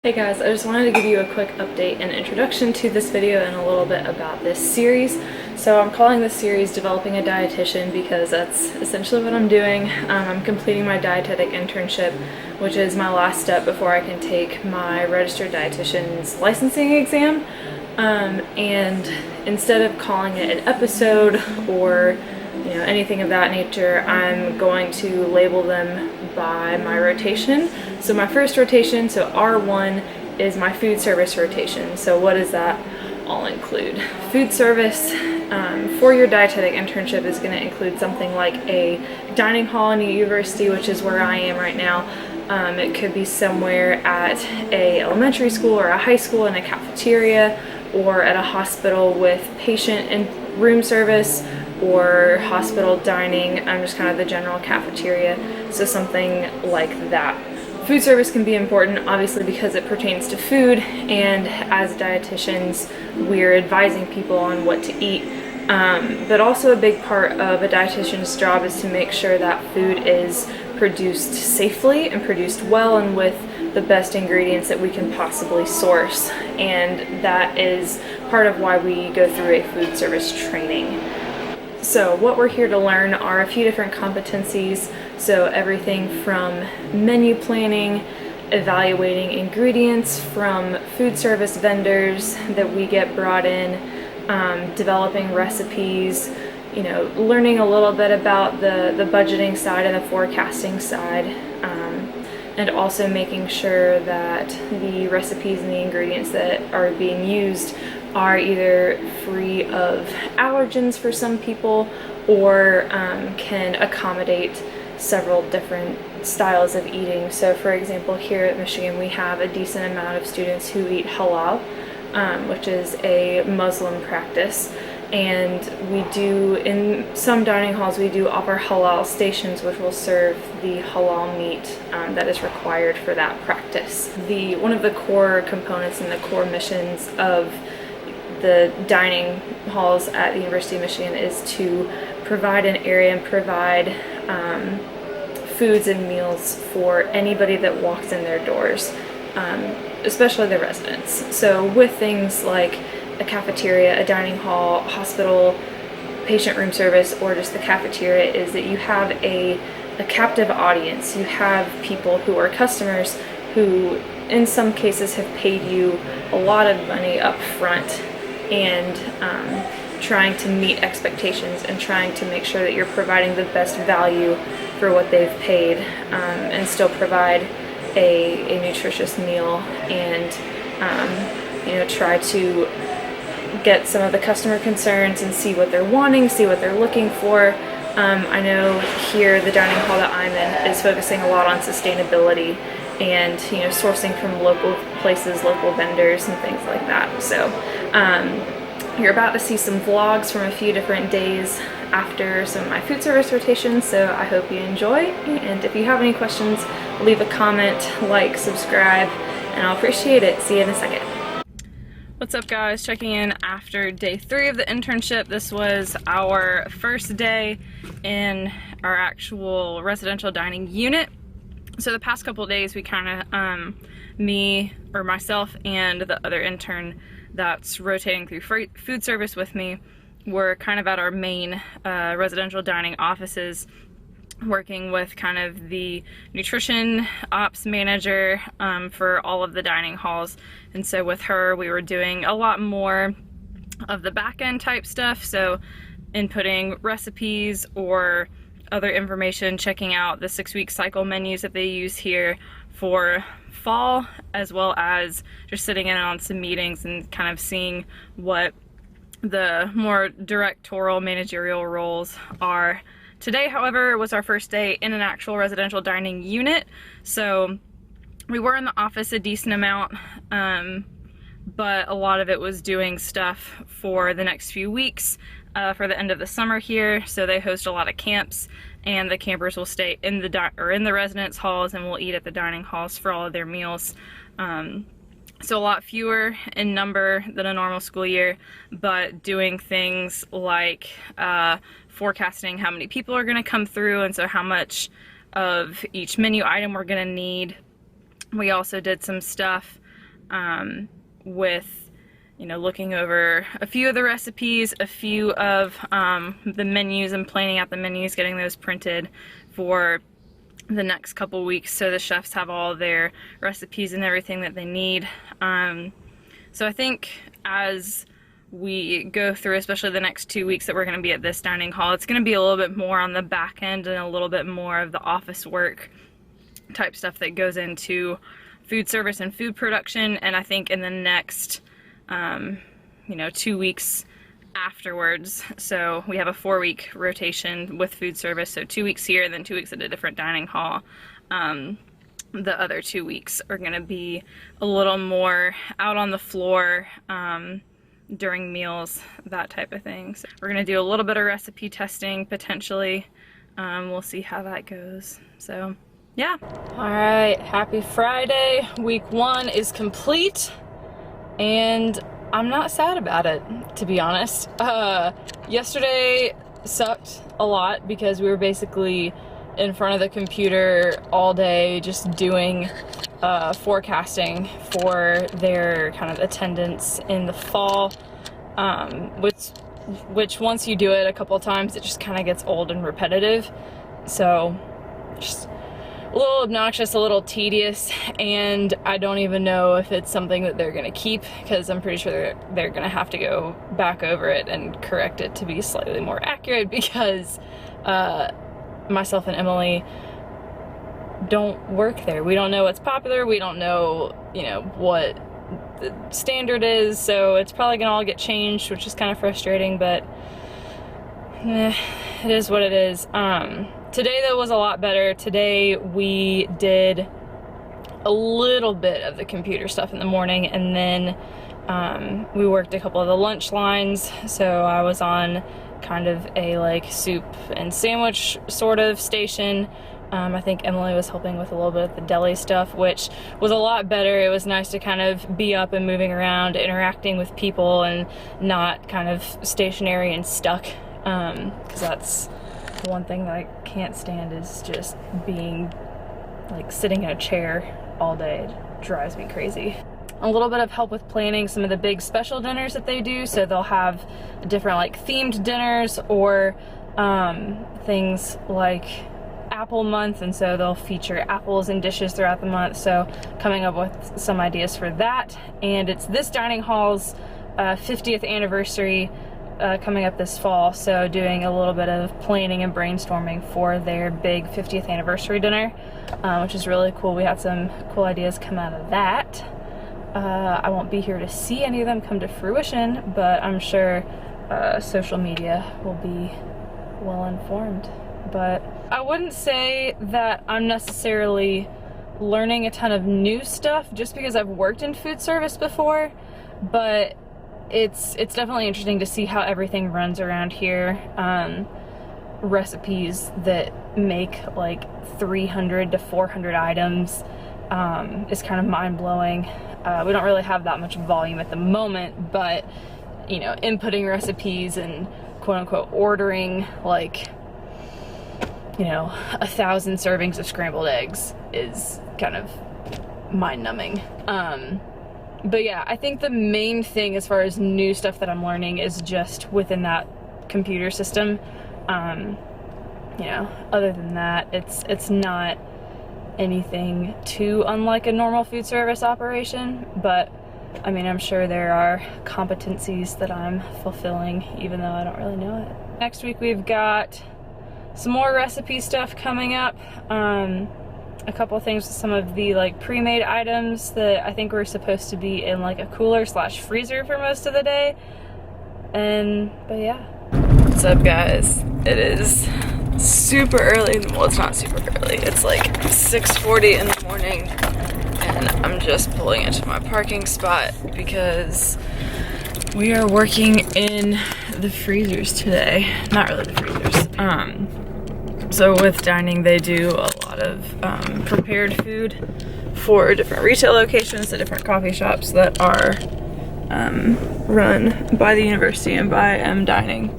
Hey guys, I just wanted to give you a quick update and introduction to this video and a little bit about this series. So I'm calling this series Developing a Dietitian because that's essentially what I'm doing. I'm completing my dietetic internship, which is my last step before I can take my registered dietitian's licensing exam. And instead of calling it an episode or anything of that nature, I'm going to label them by my rotation. So my first rotation, so R1, is my food service rotation. So what does that all include? Food service for your dietetic internship is going to include something like a dining hall in a university, which is where I am right now. It could be somewhere at a elementary school or a high school in a cafeteria, or at a hospital with patient and room service, or hospital dining, just kind of the general cafeteria, so something like that. Food service can be important, obviously, because it pertains to food, and as dietitians, we're advising people on what to eat. But also a big part of a dietitian's job is to make sure that food is produced safely and produced well and with the best ingredients that we can possibly source. And that is part of why we go through a food service training. So what we're here to learn are a few different competencies. So everything from menu planning, evaluating ingredients from food service vendors that we get brought in, developing recipes, learning a little bit about the budgeting side and the forecasting side, and also making sure that the recipes and the ingredients that are being used are either free of allergens for some people or can accommodate several different styles of eating. So for example, here at Michigan we have a decent amount of students who eat halal, which is a Muslim practice. And we do, in some dining halls, we do offer halal stations, which will serve the halal meat that is required for that practice. One of the core components and the core missions of the dining halls at the University of Michigan is to provide an area and provide foods and meals for anybody that walks in their doors, especially the residents. So with things like a cafeteria, a dining hall, hospital, patient room service, or just the cafeteria, is that you have a captive audience. You have people who are customers who in some cases have paid you a lot of money up front, and trying to meet expectations and trying to make sure that you're providing the best value for what they've paid, and still provide a nutritious meal, and try to get some of the customer concerns and see what they're wanting, see what they're looking for. I know here the dining hall that I'm in is focusing a lot on sustainability and sourcing from local places, local vendors, and things like that. So you're about to see some vlogs from a few different days after some of my food service rotations, so I hope you enjoy. And if you have any questions, leave a comment, like, subscribe, and I'll appreciate it. See you in a second. What's up guys, checking in after day 3 of the internship. This was our first day in our actual residential dining unit. So the past couple of days we kind of, myself and the other intern that's rotating through food service with me, were kind of at our main residential dining offices, working with kind of the nutrition ops manager for all of the dining halls. And so with her we were doing a lot more of the back end type stuff, so inputting recipes or other information, checking out the 6-week cycle menus that they use here for fall, as well as just sitting in on some meetings and kind of seeing what the more directorial managerial roles are. Today, however, was our first day in an actual residential dining unit, so we were in the office a decent amount, but a lot of it was doing stuff for the next few weeks for the end of the summer here. So they host a lot of camps, and the campers will stay in the residence halls and will eat at the dining halls for all of their meals. So a lot fewer in number than a normal school year, but doing things like forecasting how many people are going to come through, and so how much of each menu item we're going to need. We also did some stuff with, you know, looking over a few of the recipes, a few of the menus, and planning out the menus, getting those printed for the next couple weeks so the chefs have all their recipes and everything that they need. So I think as we go through, especially the next 2 weeks that we're going to be at this dining hall, it's going to be a little bit more on the back end and a little bit more of the office work type stuff that goes into food service and food production. And I think in the next, you know, 2 weeks afterwards, so we have a 4-week rotation with food service, so 2 weeks here and then 2 weeks at a different dining hall. The other 2 weeks are going to be a little more out on the floor, during meals, that type of thing. So we're going to do a little bit of recipe testing potentially. We'll see how that goes. So yeah. Alright, happy Friday. Week 1 is complete, and I'm not sad about it, to be honest. Yesterday sucked a lot because we were basically in front of the computer all day just doing forecasting for their kind of attendance in the fall, which once you do it a couple of times, it just kind of gets old and repetitive. So just a little obnoxious, a little tedious, and I don't even know if it's something that they're gonna keep, because I'm pretty sure they're gonna have to go back over it and correct it to be slightly more accurate, because myself and Emily don't work there. We don't know what's popular, we don't know, you know, what the standard is, so it's probably gonna all get changed, which is kind of frustrating, but it is what it is. Today though was a lot better. Today we did a little bit of the computer stuff in the morning, and then we worked a couple of the lunch lines, so I was on kind of a like soup and sandwich sort of station. I think Emily was helping with a little bit of the deli stuff, which was a lot better. It was nice to kind of be up and moving around, interacting with people, and not kind of stationary and stuck, because that's the one thing that I can't stand, is just being like sitting in a chair all day. It drives me crazy. A little bit of help with planning some of the big special dinners that they do, so they'll have different like themed dinners, or things like apple month, and so they'll feature apples in dishes throughout the month, so coming up with some ideas for that. And it's this dining hall's 50th anniversary coming up this fall, so doing a little bit of planning and brainstorming for their big 50th anniversary dinner, which is really cool. We had some cool ideas come out of that. I won't be here to see any of them come to fruition, but I'm sure social media will be well informed. But I wouldn't say that I'm necessarily learning a ton of new stuff just because I've worked in food service before, but it's definitely interesting to see how everything runs around here. Recipes that make like 300 to 400 items is kind of mind-blowing. We don't really have that much volume at the moment, but you know, inputting recipes and quote-unquote ordering like, you know, 1,000 servings of scrambled eggs is kind of mind-numbing. But yeah, I think the main thing as far as new stuff that I'm learning is just within that computer system. You know, other than that, it's not anything too unlike a normal food service operation, but I mean, I'm sure there are competencies that I'm fulfilling even though I don't really know it. Next week we've got some more recipe stuff coming up. A couple of things with some of the like pre-made items that I think were supposed to be in like a cooler / freezer for most of the day. But yeah. What's up, guys? It is super early. Well, it's not super early. It's like 6:40 in the morning, and I'm just pulling into my parking spot because we are working in the freezers today. Not really the freezers. So with dining, they do a lot of prepared food for different retail locations, the different coffee shops that are run by the university and by Dining.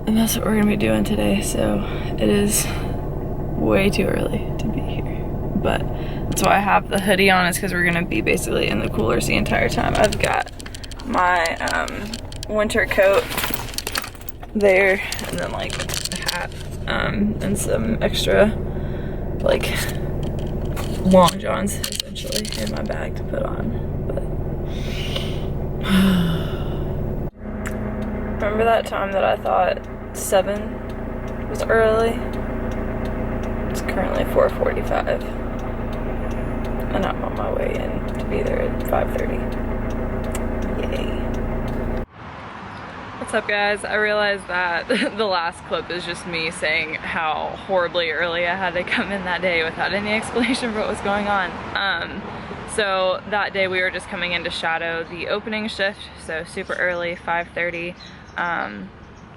And that's what we're gonna be doing today, so it is way too early to be here. But That's why I have the hoodie on, is because we're gonna be basically in the coolers the entire time. I've got my winter coat there, and then like a hat, and some extra like long johns essentially in my bag to put on. But remember that time that I thought 7 was early? It's currently 4:45, and I'm on my way in to be there at 5:30. Yay. What's up, guys? I realized that the last clip is just me saying how horribly early I had to come in that day without any explanation for what was going on. So that day we were just coming in to shadow the opening shift, so super early, 5:30.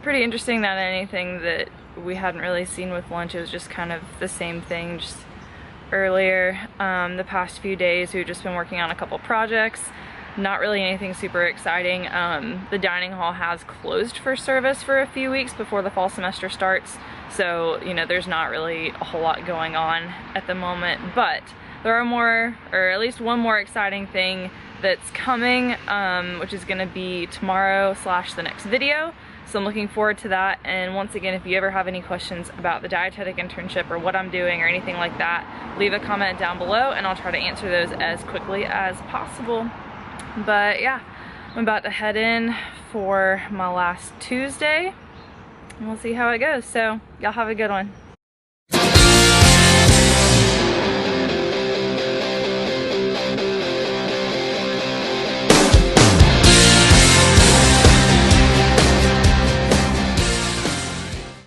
Pretty interesting that anything that we hadn't really seen with lunch, it was just kind of the same thing, just earlier. The past few days we've just been working on a couple projects. Not really anything super exciting. The dining hall has closed for service for a few weeks before the fall semester starts, so you know, there's not really a whole lot going on at the moment, but there are more, or at least one more exciting thing that's coming, which is gonna be tomorrow / the next video. So I'm looking forward to that. And once again, if you ever have any questions about the dietetic internship or what I'm doing or anything like that, leave a comment down below and I'll try to answer those as quickly as possible. But yeah, I'm about to head in for my last Tuesday and we'll see how it goes. So y'all have a good one.